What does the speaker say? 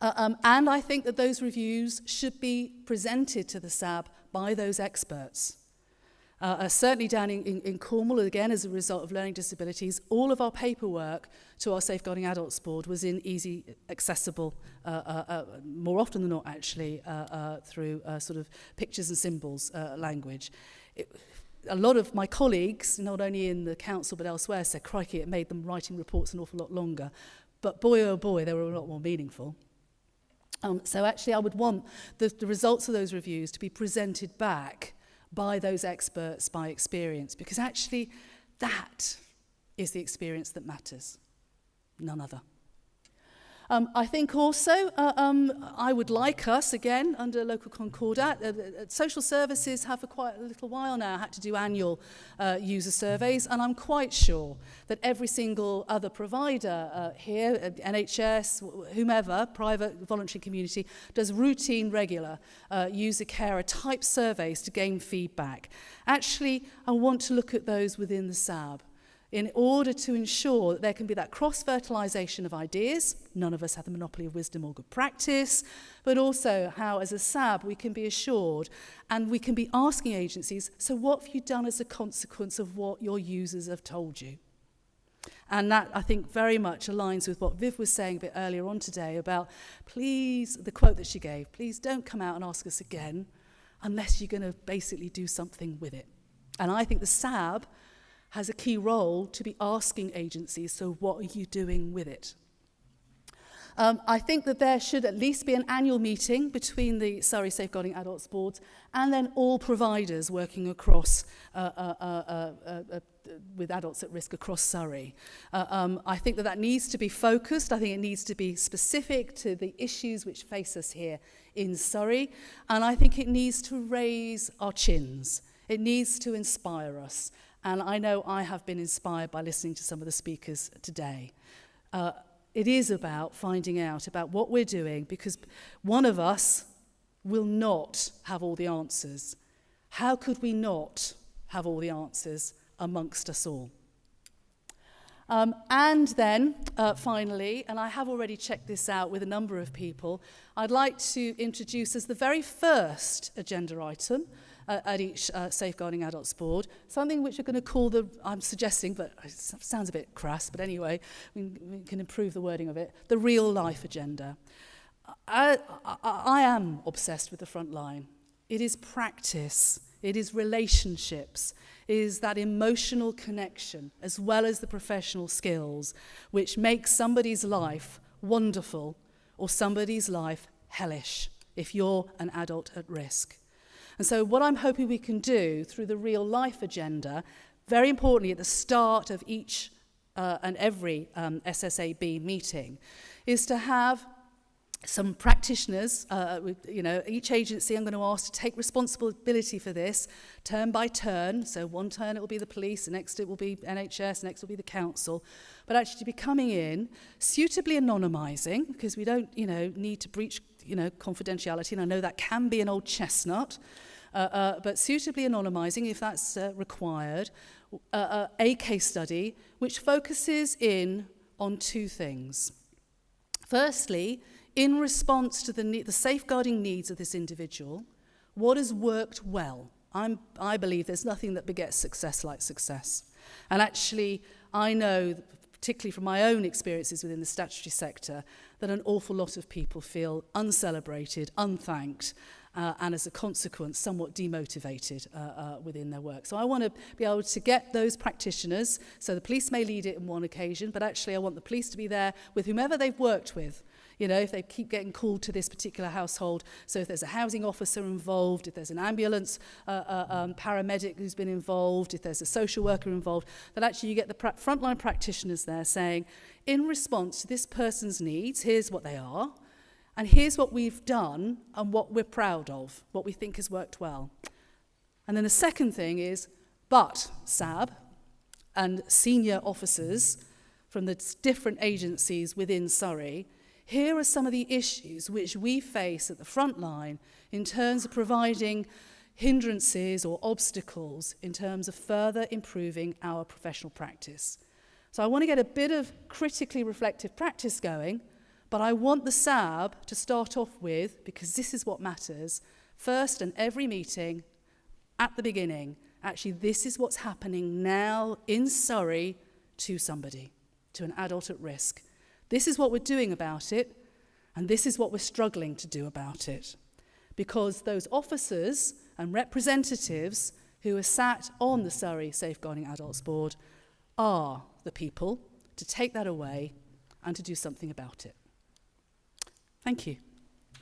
And I think that those reviews should be presented to the SAB by those experts. Certainly down in Cornwall, again, as a result of learning disabilities, all of our paperwork to our Safeguarding Adults Board was in easy, accessible, more often than not actually, through sort of pictures and symbols language. A lot of my colleagues, not only in the council but elsewhere, said, crikey, it made them writing reports an awful lot longer. But boy, oh boy, they were a lot more meaningful. So actually I would want the results of those reviews to be presented back by those experts, by experience, because actually that is the experience that matters, none other. I think also I would like us, again, under local concordat, social services have for quite a little while now had to do annual user surveys, and I'm quite sure that every single other provider here, NHS, whomever, private, voluntary community, does routine, regular user carer type surveys to gain feedback. Actually, I want to look at those within the SAB, in order to ensure that there can be that cross-fertilisation of ideas. None of us have the monopoly of wisdom or good practice, but also how, as a SAB, we can be assured and we can be asking agencies, so what have you done as a consequence of what your users have told you? And that, I think, very much aligns with what Viv was saying a bit earlier on today about, please, the quote that she gave, please don't come out and ask us again unless you're going to basically do something with it. And I think the SAB has a key role to be asking agencies, so what are you doing with it? I think that there should at least be an annual meeting between the Surrey Safeguarding Adults Boards and then all providers working across with adults at risk across Surrey. I think that needs to be focused. I think it needs to be specific to the issues which face us here in Surrey. And I think it needs to raise our chins. It needs to inspire us. And I know I have been inspired by listening to some of the speakers today. It is about finding out about what we're doing, because one of us will not have all the answers. How could we not have all the answers amongst us all? And then, finally, and I have already checked this out with a number of people, I'd like to introduce as the very first agenda item at each Safeguarding Adults Board, something which we're going to call I'm suggesting, but it sounds a bit crass, but anyway, we can improve the wording of it, the real life agenda. I am obsessed with the front line. It is practice, it is relationships, it is that emotional connection, as well as the professional skills, which makes somebody's life wonderful or somebody's life hellish if you're an adult at risk. And so what I'm hoping we can do through the real life agenda, very importantly at the start of each and every SSAB meeting, is to have some practitioners, each agency I'm going to ask to take responsibility for this turn by turn. So one turn it will be the police, the next it will be NHS, next it will be the council. But actually to be coming in, suitably anonymising, because we don't, need to breach, confidentiality. And I know that can be an old chestnut, but suitably anonymising if that's required, a case study which focuses in on two things. Firstly, in response to the safeguarding needs of this individual, what has worked well? I believe there's nothing that begets success like success. And actually, I know, particularly from my own experiences within the statutory sector, that an awful lot of people feel uncelebrated, unthanked, and as a consequence, somewhat demotivated within their work. So I want to be able to get those practitioners, so the police may lead it on one occasion, but actually I want the police to be there with whomever they've worked with. If they keep getting called to this particular household, so if there's a housing officer involved, if there's an ambulance paramedic who's been involved, if there's a social worker involved, that actually you get the frontline practitioners there saying, in response to this person's needs, here's what they are, and here's what we've done and what we're proud of, what we think has worked well. And then the second thing is, but SAB and senior officers from the different agencies within Surrey, here are some of the issues which we face at the front line in terms of providing hindrances or obstacles in terms of further improving our professional practice. So I want to get a bit of critically reflective practice going, But I want the SAB to start off with, because this is what matters, first and every meeting, at the beginning, actually this is what's happening now in Surrey to somebody, to an adult at risk. This is what we're doing about it, and this is what we're struggling to do about it. Because those officers and representatives who are sat on the Surrey Safeguarding Adults Board are the people to take that away and to do something about it. Thank you.